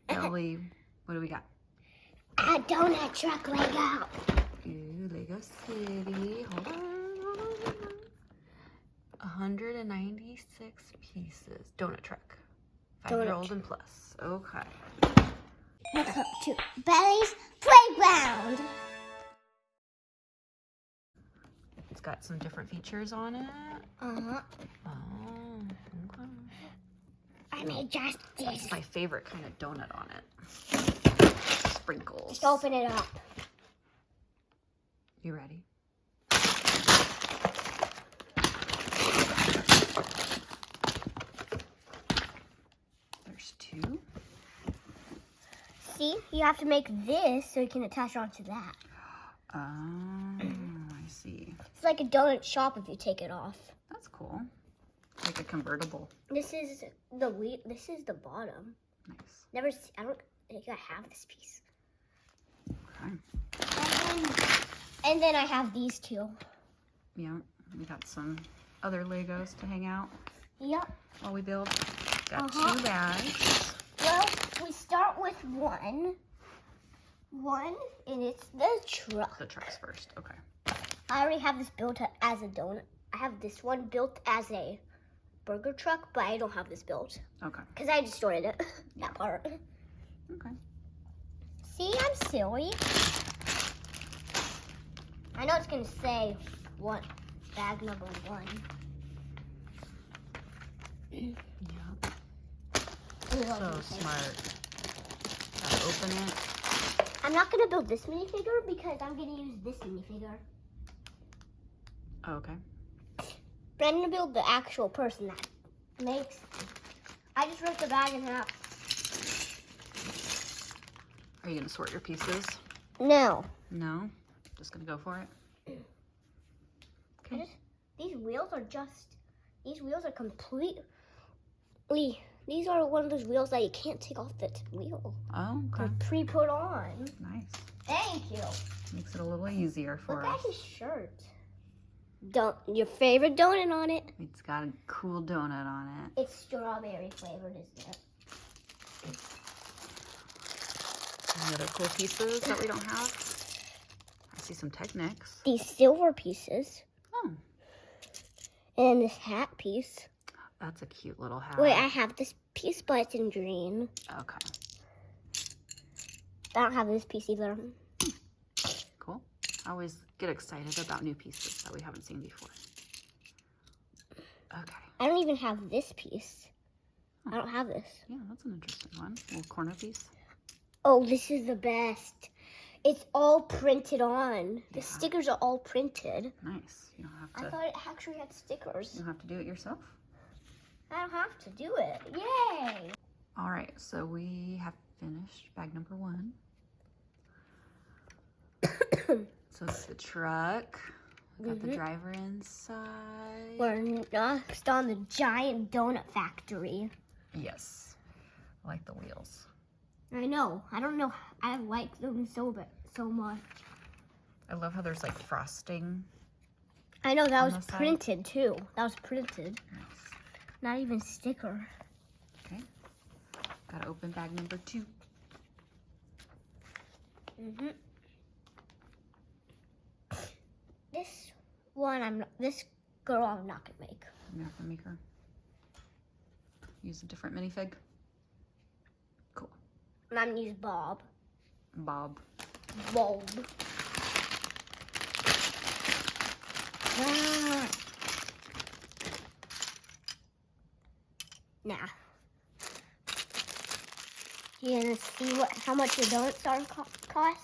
Ellie, what do we got? A donut truck Lego. Ooh, Lego City. Hold on. 196 pieces. Donut truck. 5-year-old and plus. Okay. Welcome to Belly's Playground. It's got some different features on it. Uh-huh. Oh, okay. I made just this. It's my favorite kind of donut on it. Sprinkles. Just open it up. You ready? There's 2. See, you have to make this so you can attach onto that. Oh, I see. It's like a donut shop if you take it off. That's cool. Like a convertible. This is the wheat. This is the bottom. Nice. Never. I don't think I have this piece. Okay. And then I have these 2. Yeah, we got some other Legos to hang out Yep. while we build. Got 2 bags. Well, we start with one, and it's the truck. The trucks first. Okay. I already have this built as a donut. I have this one built as a burger truck, but I don't have this built Okay. because I distorted it. That part. Okay. See, I'm silly. I know it's gonna say bag number 1. Yep. So smart. Gotta open it. I'm not gonna build this minifigure because I'm gonna use this minifigure. Oh, okay. But I'm gonna build the actual person that makes. I just ripped the bag in half. Are you gonna sort your pieces? No. No? Just gonna go for it? Okay. These wheels are completely. These are one of those wheels that you can't take off the wheel. Oh, okay. They're pre-put on. Nice. Thank you. Makes it a little easier for Look us. at his shirt. Your favorite donut on it? It's got a cool donut on it. It's strawberry flavored, isn't it? Any other cool pieces that we don't have? I see some Technics. These silver pieces. Oh, And this hat piece. that's a cute little hat. Wait, I have this piece, but it's in green. Okay, I don't have this piece either. cool. I always get excited about new pieces that we haven't seen before. Okay. I don't even have this piece. I don't have this. Yeah, that's an interesting one. Little corner piece. Oh, this is the best. It's all printed on. The Yeah. stickers are all printed. Nice. You don't have I to. thought it actually had stickers. You don't have to do it yourself. I don't have to do it. Yay! All right, so we have finished bag number 1. So it's the truck. We got the driver inside. We're next on the giant donut factory. Yes. I like the wheels. I know. I don't know. I like them so much. I love how there's like frosting. I know that On was the side? printed too. That was printed. Nice. Not even sticker. Okay. Gotta open bag number 2. This girl I'm not gonna make. You're not gonna make her. Use a different minifig. Cool. And I'm gonna use Bob. Bob. Bob. Ah. Nah. You gonna see how much the donuts cost?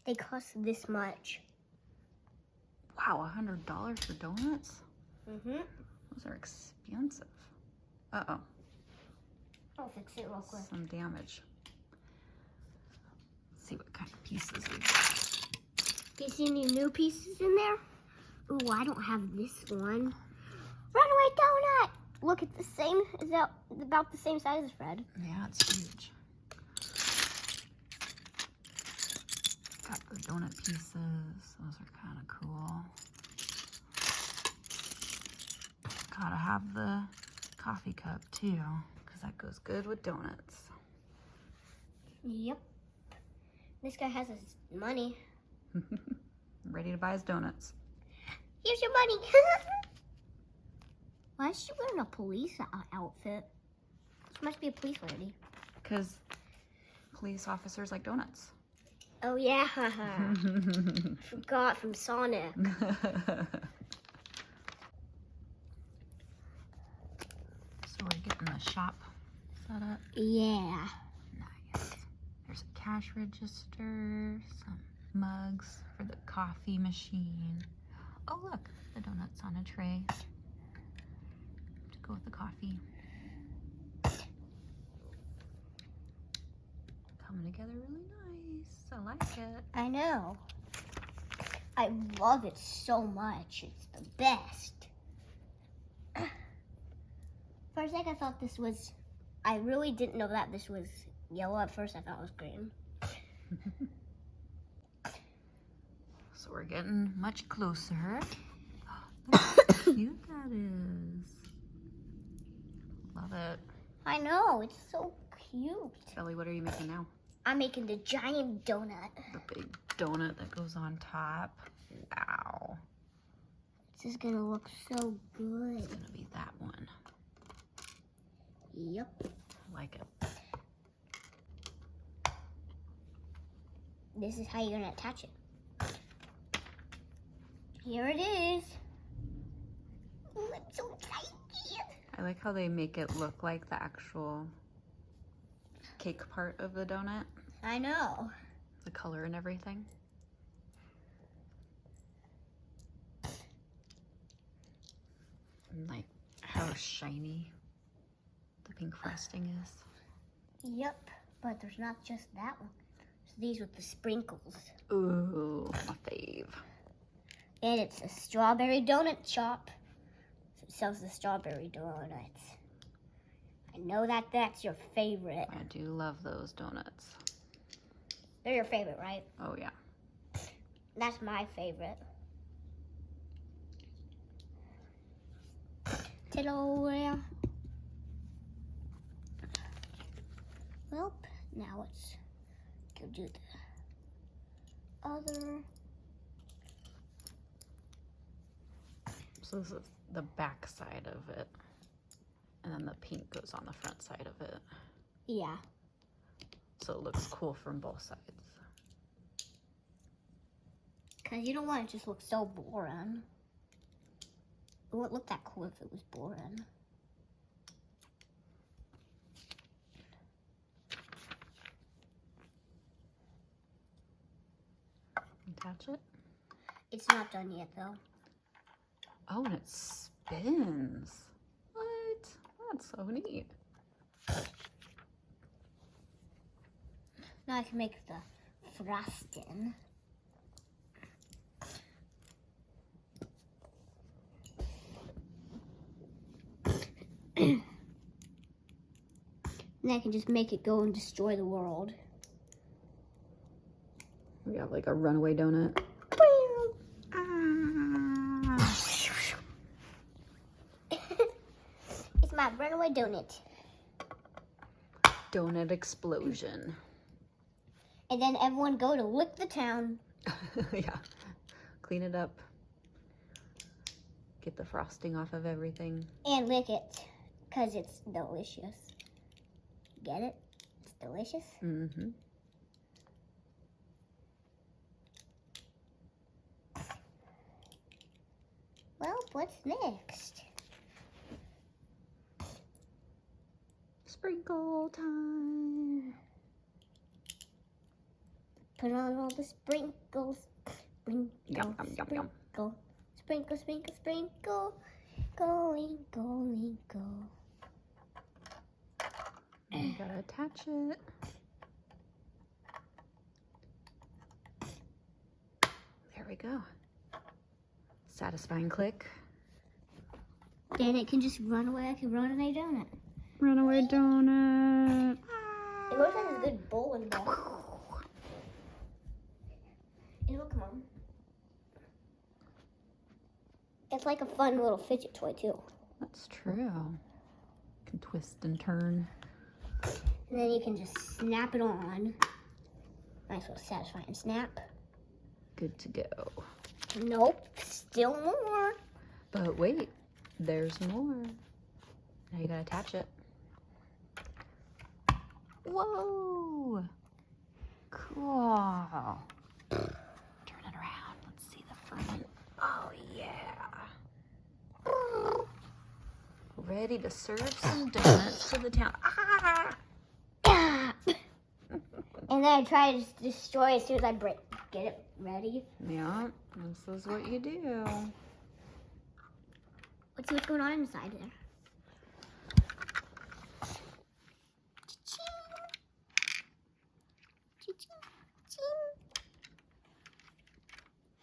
They cost this much. Wow, $100 for donuts? Mhm. Those are expensive. Uh-oh. I'll fix it real quick. Some damage. Let's see what kind of pieces we got. Do you see any new pieces in there? Ooh, I don't have this one. Runaway donut! Look, it's the same, it's about the same size as Fred. Yeah, it's huge. Got the donut pieces. Those are kind of cool. Gotta have the coffee cup too, because that goes good with donuts. Yep. This guy has his money. Ready to buy his donuts. Here's your money. Why is she wearing a police outfit? She must be a police lady. Because police officers like donuts. Oh yeah, forgot from Sonic. So we're getting the shop set up. Yeah. Nice. There's a cash register, some mugs for the coffee machine. Oh look, the donuts on a tray to go with the coffee. Coming together really nice. I like it. I know. I love it so much. It's the best. For a second, I thought this was. I really didn't know that this was yellow. At first, I thought it was green. So we're getting much closer. Oh, look how cute that is. Love it. I know. It's so cute. Ellie, what are you making now? I'm making the giant donut. The big donut that goes on top. Wow. This is gonna look so good. It's gonna be that one. Yep. I like it. This is how you're gonna attach it. Here it is. Oh, I'm so excited. I like how they make it look like the actual cake part of the donut. I know. The color and everything. And like how shiny the pink frosting is. Yep, but there's not just that one. There's these with the sprinkles. Ooh, my fave. And it's a strawberry donut shop. So it sells the strawberry donuts. I know that that's your favorite. I do love those donuts. They're your favorite, right? Oh yeah. That's my favorite. Ta-da. Well, now let's go do the other. So this is the back side of it. And then the pink goes on the front side of it. Yeah. So it looks cool from both sides. Because you don't want it to just look so boring. It wouldn't look that cool if it was boring. Attach it. It's not done yet, though. Oh, and it spins. What? That's so neat. Now I can make the frosting. And I can just make it go and destroy the world. We have like a runaway donut. It's my runaway donut. Donut explosion. And then everyone go to lick the town. Yeah. Clean it up. Get the frosting off of everything. And lick it. Because it's delicious. Get it? It's delicious. Mm-hmm. Well, what's next? Sprinkle time. Put on all the sprinkles. Sprinkle, Yum, yum, yum, yum. sprinkle. Sprinkle, sprinkle, sprinkle. Going, going, go. And you gotta attach it. There we go. Satisfying click. Then it can just run away like a runaway donut. Runaway donut. It looks like a good bowling ball. It'll come on. It's like a fun little fidget toy too. That's true. Can twist and turn. And then you can just snap it on. Nice little satisfying snap. Good to go. Nope, still more. But wait, there's more. Now you gotta attach it. Whoa! Cool. Turn it around. Let's see the front. Oh yeah. Ready to serve some donuts to the town. Ah! Ah! And then I try to destroy as soon as I get it ready. Yeah, this is what you do. Let's see what's going on inside there.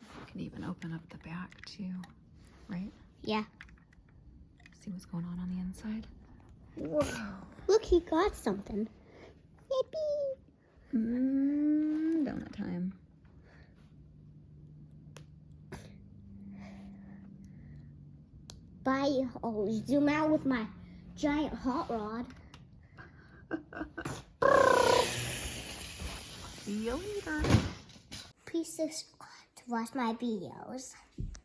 You can even open up the back too, right? Yeah. See what's going on the inside. Whoa. Look, he got something. Yippee! Donut time. Bye. I'll zoom out with my giant hot rod. See you later. Please subscribe to watch my videos.